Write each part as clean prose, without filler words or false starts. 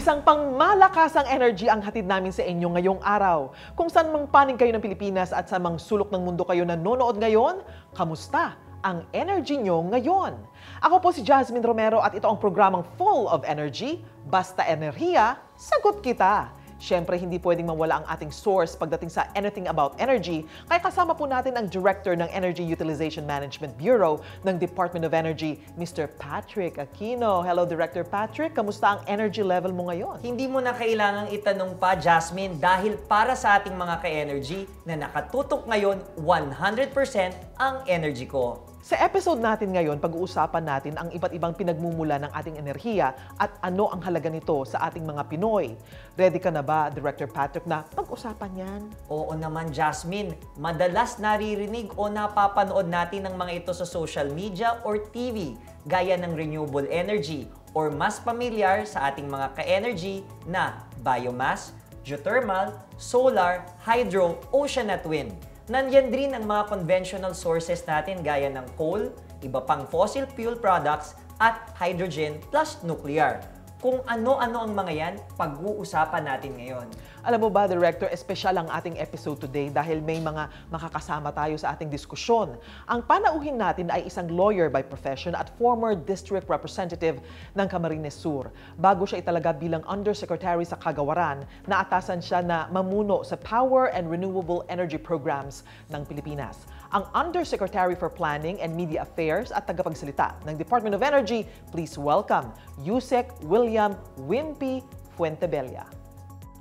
Isang pangmalakasang energy ang hatid namin sa inyo ngayong araw. Kung saan mang panig kayo ng Pilipinas at sa mang sulok ng mundo kayo nanonood ngayon, kamusta ang energy nyo ngayon? Ako po si Jasmine Romero at ito ang programang Full of Energy. Basta enerhiya, sagot kita. Siyempre, hindi pwedeng mawala ang ating source pagdating sa anything about energy. Kaya kasama po natin ang Director ng Energy Utilization Management Bureau ng Department of Energy, Mr. Patrick Aquino. Hello, Director Patrick. Kamusta ang energy level mo ngayon? Hindi mo na kailangang itanong pa, Jasmine, dahil para sa ating mga ka-energy na nakatutok ngayon 100% ang energy ko. Sa episode natin ngayon, pag-uusapan natin ang iba't ibang pinagmumula ng ating enerhiya at ano ang halaga nito sa ating mga Pinoy. Ready ka na ba, Director Patrick, na pag-usapan yan? Oo naman, Jasmine. Madalas naririnig o napapanood natin ng mga ito sa social media or TV, gaya ng renewable energy or mas pamilyar sa ating mga ka-energy na biomass, geothermal, solar, hydro, ocean at wind. Nandyan din ang mga conventional sources natin gaya ng coal, iba pang fossil fuel products at hydrogen plus nuclear. Kung ano-ano ang mga yan, pag-uusapan natin ngayon. Alam mo ba, Director, espesyal ang ating episode today dahil may mga makakasama tayo sa ating diskusyon. Ang panauhin natin ay isang lawyer by profession at former district representative ng Camarines Sur. Bago siya italaga bilang undersecretary sa Kagawaran, naatasan siya na mamuno sa power and renewable energy programs ng Pilipinas. Ang Undersecretary for Planning and Media Affairs at tagapagsalita ng Department of Energy, please welcome Yusek William Wimpy Fuentebella.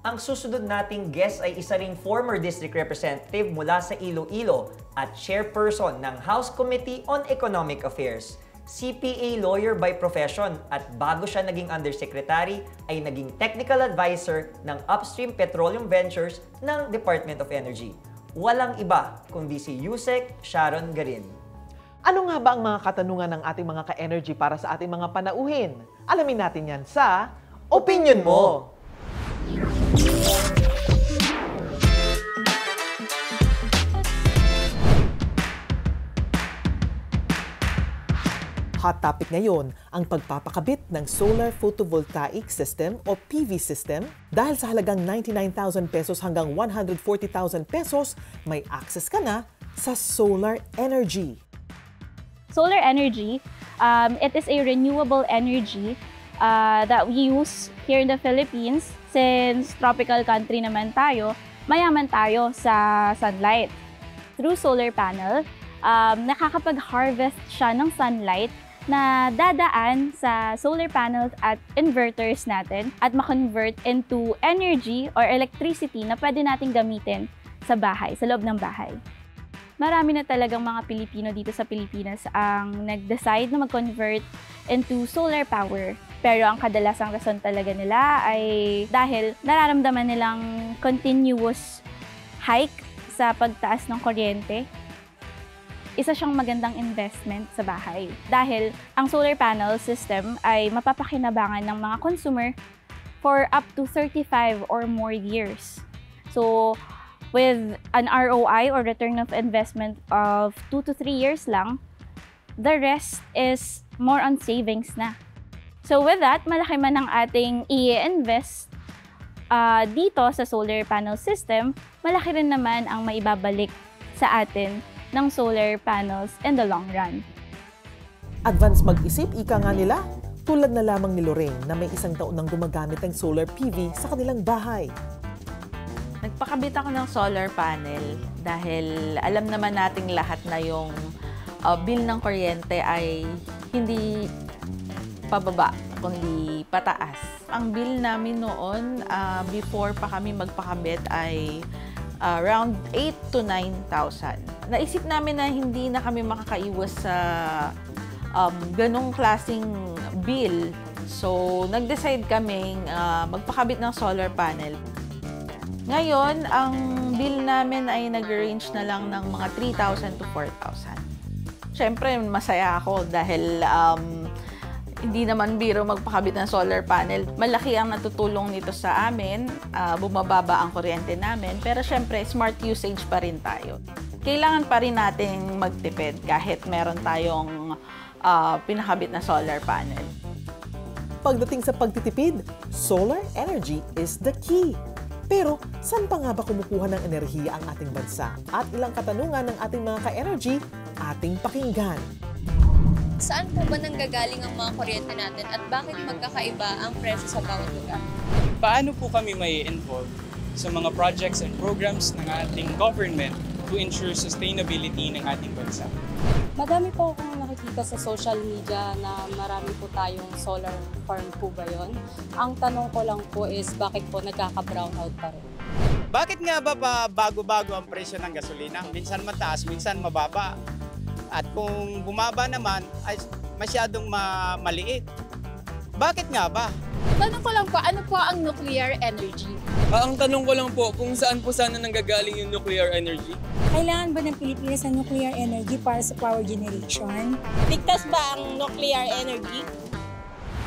Ang susunod nating guest ay isa ring former district representative mula sa Iloilo at chairperson ng House Committee on Economic Affairs. CPA lawyer by profession at bago siya naging undersecretary ay naging technical advisor ng Upstream Petroleum Ventures ng Department of Energy. Walang iba kundi si Yusek Sharon Garin. Ano nga ba ang mga katanungan ng ating mga ka-energy para sa ating mga panauhin? Alamin natin yan sa Opinion Mo! Hot topic ngayon ang pagpapakabit ng Solar Photovoltaic System o PV system. Dahil sa halagang 99,000 pesos hanggang 140,000 pesos, may access ka na sa solar energy. Solar energy, it is a renewable energy that we use here in the Philippines. Since tropical country naman tayo, mayaman tayo sa sunlight. Through solar panel, nakakapag-harvest siya ng sunlight na dadaan sa solar panels at inverters natin at ma-convert into energy or electricity na pwede nating gamitin sa bahay, sa loob ng bahay. Marami na talagang mga Pilipino dito sa Pilipinas ang nag-decide na mag-convert into solar power. Pero ang kadalasang rason talaga nila ay dahil nararamdaman nilang continuous hike sa pagtaas ng kuryente. Isa siyang magandang investment sa bahay. Dahil ang solar panel system ay mapapakinabangan ng mga consumer for up to 35 or more years. So, with an ROI or return of investment of 2 to 3 years lang, the rest is more on savings na. So with that, malaki man ang ating i-invest dito sa solar panel system, malaki rin naman ang maibabalik sa atin ng solar panels in the long run. Advance mag-isip, ika nga nila, tulad na lamang ni Lorraine na may isang taon nang gumagamit ng solar PV sa kanilang bahay. Nagpakabit ako ng solar panel dahil alam naman nating lahat na yung bill ng kuryente ay hindi pababa, kundi pataas. Ang bill namin noon, before pa kami magpakabit ay around 8 to 9,000. Naisip namin na hindi na kami makakaiwas sa ganong klaseng bill. So, nag-decide kaming magpakabit ng solar panel. Ngayon, ang bill namin ay nag-range na lang ng mga 3,000 to 4,000. Siyempre, masaya ako dahil hindi naman biro magpakabit ng solar panel. Malaki ang natutulong nito sa amin, bumababa ang kuryente namin, pero syempre smart usage pa rin tayo. Kailangan pa rin nating magtipid kahit meron tayong pinakabit na solar panel. Pagdating sa pagtitipid, solar energy is the key. Pero saan pa nga ba kumukuha ng enerhiya ang ating bansa? At ilang katanungan ng ating mga ka-energy ating pakinggan. Saan po ba nanggagaling ang mga kuryente natin at bakit magkakaiba ang presyo sa bawat lugar? Paano po kami may involve sa mga projects and programs ng ating government to ensure sustainability ng ating bansa? Madami po akong nakikita sa social media na marami po tayong solar farm po ba yun? Ang tanong ko lang po is bakit po nagkaka-brownout pa rin? Bakit nga ba bago-bago ang presyo ng gasolina? Minsan mataas, minsan mababa. At kung bumaba naman, ay masyadong maliit. Bakit nga ba? Tanong ko lang po, ano po ang nuclear energy? Ang tanong ko lang po, kung saan po sana nanggagaling yung nuclear energy? Kailangan ba ng Pilipinas ng nuclear energy para sa power generation? Ligtas ba ang nuclear energy?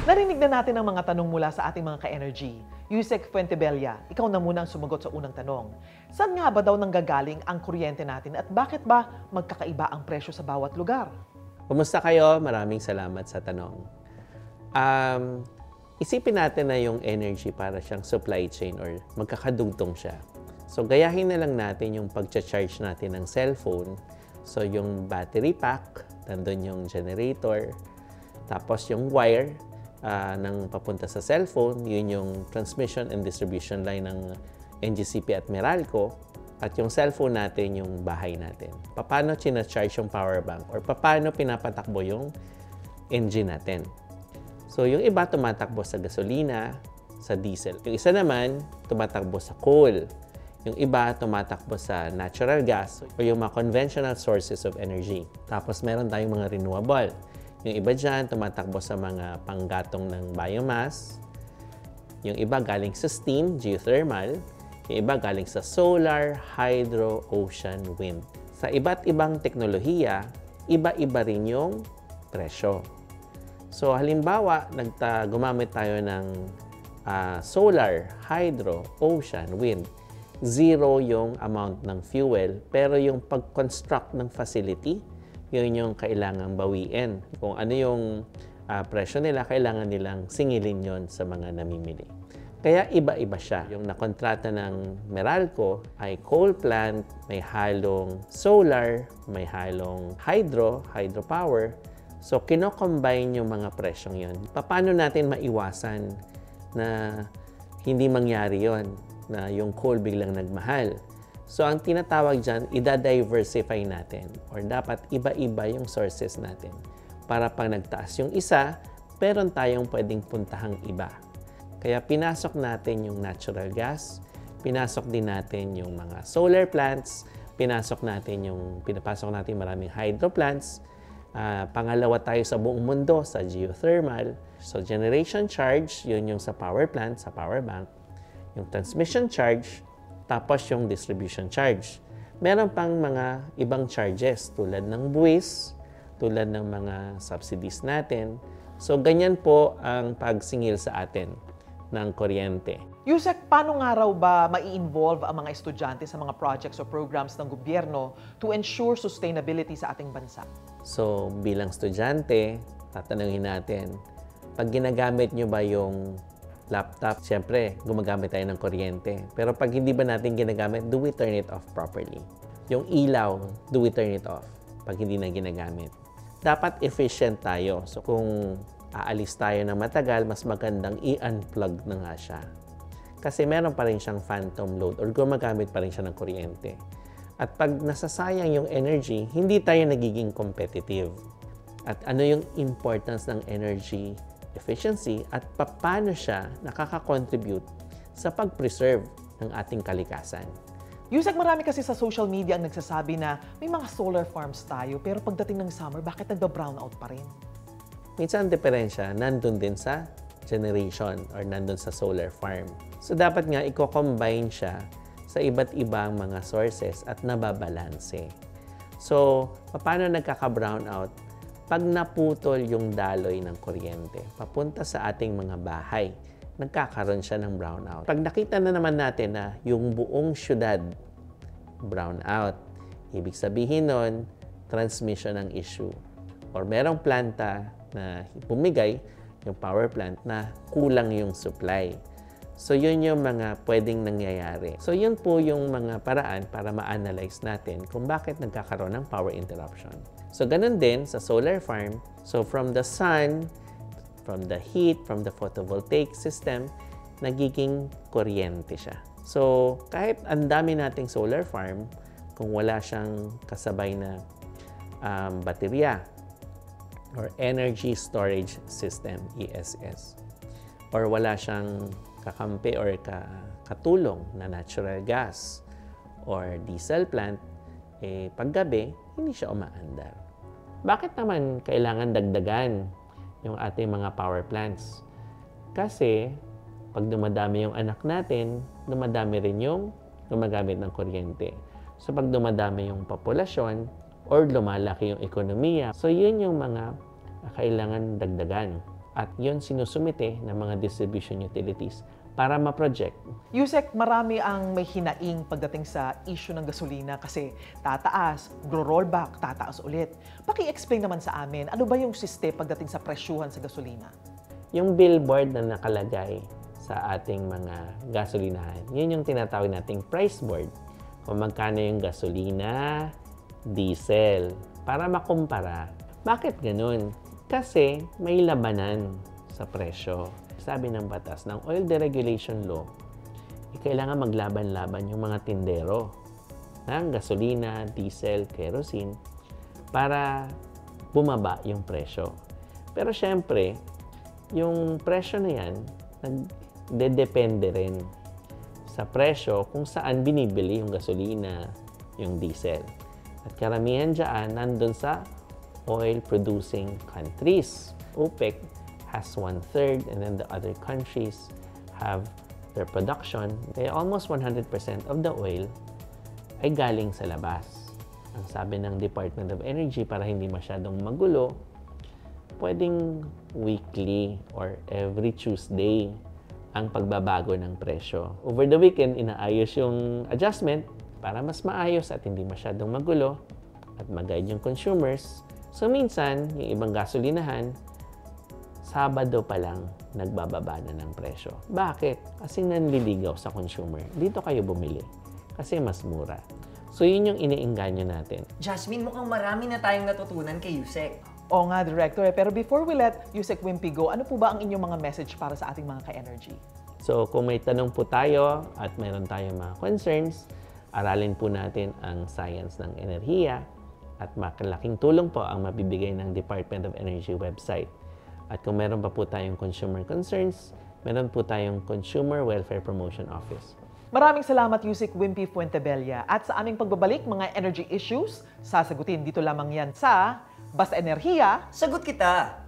Narinig na natin ang mga tanong mula sa ating mga ka-energy. Yusek Fuentebella, ikaw na muna ang sumagot sa unang tanong. Saan nga ba daw nanggagaling ang kuryente natin at bakit ba magkakaiba ang presyo sa bawat lugar? Kumusta kayo? Maraming salamat sa tanong. Isipin natin na yung energy para siyang supply chain or magkakadugtong siya. So, gayahin na lang natin yung pag-charge natin ng cellphone. So, yung battery pack, nandun yung generator, tapos yung wire ng papunta sa cellphone, yun yung transmission and distribution line ng NGCP at Meralco, at yung cellphone natin, yung bahay natin. Paano charge yung power bank or paano pinapatakbo yung engine natin. So, yung iba tumatakbo sa gasolina, sa diesel. Yung isa naman, tumatakbo sa coal. Yung iba, tumatakbo sa natural gas o yung mga conventional sources of energy. Tapos, meron tayong mga renewable. Yung iba dyan, tumatakbo sa mga panggatong ng biomass. Yung iba galing sa steam, geothermal. Yung iba galing sa solar, hydro, ocean, wind. Sa iba't ibang teknolohiya, iba-iba rin yung presyo. So, halimbawa, gumamit tayo ng solar, hydro, ocean, wind. Zero yung amount ng fuel, pero yung pag-construct ng facility, yun yung kailangang bawiin. Kung ano yung presyo nila, kailangan nilang singilin yon sa mga namimili. Kaya iba-iba siya. Yung nakontrata ng Meralco ay coal plant, may halong solar, may halong hydropower. So, kino-combine yung mga presyong yun. Paano natin maiwasan na hindi mangyari yon, na yung coal biglang nagmahal? So, ang tinatawag dyan, ida-diversify natin or dapat iba-iba yung sources natin para pag nagtaas yung isa, meron tayong pwedeng puntahang iba. Kaya pinasok natin yung natural gas, pinasok din natin yung mga solar plants, pinapasok natin maraming hydro plants, pangalawa tayo sa buong mundo sa geothermal. So, generation charge, yun yung sa power plant, sa power bank. Yung transmission charge, tapos yung distribution charge. Meron pang mga ibang charges tulad ng buwis, tulad ng mga subsidies natin. So, ganyan po ang pagsingil sa atin ng kuryente. Yusek, paano nga raw ba mai-involve ang mga estudyante sa mga projects o programs ng gobyerno to ensure sustainability sa ating bansa? So, bilang estudyante, tatanungin natin, pag ginagamit nyo ba yung laptop, siyempre, gumagamit tayo ng kuryente. Pero pag hindi ba natin ginagamit, do we turn it off properly? Yung ilaw, do we turn it off pag hindi na ginagamit? Dapat efficient tayo. So kung aalis tayo ng matagal, mas magandang i-unplug na nga siya. Kasi meron pa rin siyang phantom load or gumagamit pa rin siya ng kuryente. At pag nasasayang yung energy, hindi tayo nagiging competitive. At ano yung importance ng energy efficiency at paano siya nakaka-contribute sa pag-preserve ng ating kalikasan. Yusek, marami kasi sa social media ang nagsasabi na may mga solar farms tayo pero pagdating ng summer, bakit nagba-brownout pa rin? Minsan ang diferensya nandun din sa generation or nandun sa solar farm. So dapat nga i-combine siya sa iba't ibang mga sources at nababalanse. So, paano nagkaka-brownout? Pag naputol yung daloy ng kuryente, papunta sa ating mga bahay, nagkakaroon siya ng brownout. Pag nakita na naman natin na yung buong syudad brownout, ibig sabihin nun, transmission ng issue. Or merong planta na bumigay, yung power plant, na kulang yung supply. So, yun yung mga pwedeng nangyayari. So, yun po yung mga paraan para ma-analyze natin kung bakit nagkakaroon ng power interruption. So, ganun din sa solar farm. So, from the sun, from the heat, from the photovoltaic system, nagiging kuryente siya. So, kahit ang dami nating solar farm, kung wala siyang kasabay na baterya or energy storage system, ESS, or wala siyang kakampi or katulong na natural gas or diesel plant, paggabi, hindi siya umaandar. Bakit naman kailangan dagdagan yung ating mga power plants? Kasi pag dumadami yung anak natin, dumadami rin yung gumagamit ng kuryente. So pag dumadami yung populasyon or lumalaki yung ekonomiya, so yun yung mga kailangan dagdagan. At yun sinusumite ng mga distribution utilities para ma-project. Yusek, marami ang may hinaing pagdating sa issue ng gasolina kasi tataas, rollback, tataas ulit. Paki-explain naman sa amin, ano ba yung system pagdating sa presyuhan sa gasolina? Yung billboard na nakalagay sa ating mga gasolinahan, yun yung tinatawag nating price board. Kung magkano yung gasolina, diesel, para makumpara. Bakit ganun? Kasi may labanan sa presyo. Sabi ng batas ng Oil Deregulation Law, kailangan maglaban-laban yung mga tindero ng gasolina, diesel, kerosene para bumaba yung presyo. Pero syempre, yung presyo na yan, nagdedepende rin sa presyo kung saan binibili yung gasolina, yung diesel. At karamihan dyan, nandun sa oil-producing countries. OPEC has 1/3 and then the other countries have their production. Almost 100% of the oil ay galing sa labas. Ang sabi ng Department of Energy, para hindi masyadong magulo, pwedeng weekly or every Tuesday ang pagbabago ng presyo. Over the weekend, inaayos yung adjustment para mas maayos at hindi masyadong magulo at mag-guide yung consumers. So minsan, yung ibang gasolinahan, Sabado pa lang nagbababa na ng presyo. Bakit? Kasi nanliligaw sa consumer. Dito kayo bumili kasi mas mura. So yun yung iniingganyo natin. Jasmine, mukhang marami na tayong natutunan kay Yusek. Oo nga, Director. Pero before we let Yusek Wimpy go, ano po ba ang inyong mga message para sa ating mga ka-energy? So kung may tanong po tayo at mayroon tayong mga concerns, aralin po natin ang science ng enerhiya at malaking tulong po ang mabibigay ng Department of Energy website. At kung meron pa po tayong consumer concerns, meron po tayong Consumer Welfare Promotion Office. Maraming salamat, Yusek Wimpy Fuentebella. At sa aming pagbabalik, mga energy issues, sasagutin dito lamang yan sa Basta Enerhiya, Sagot Kita!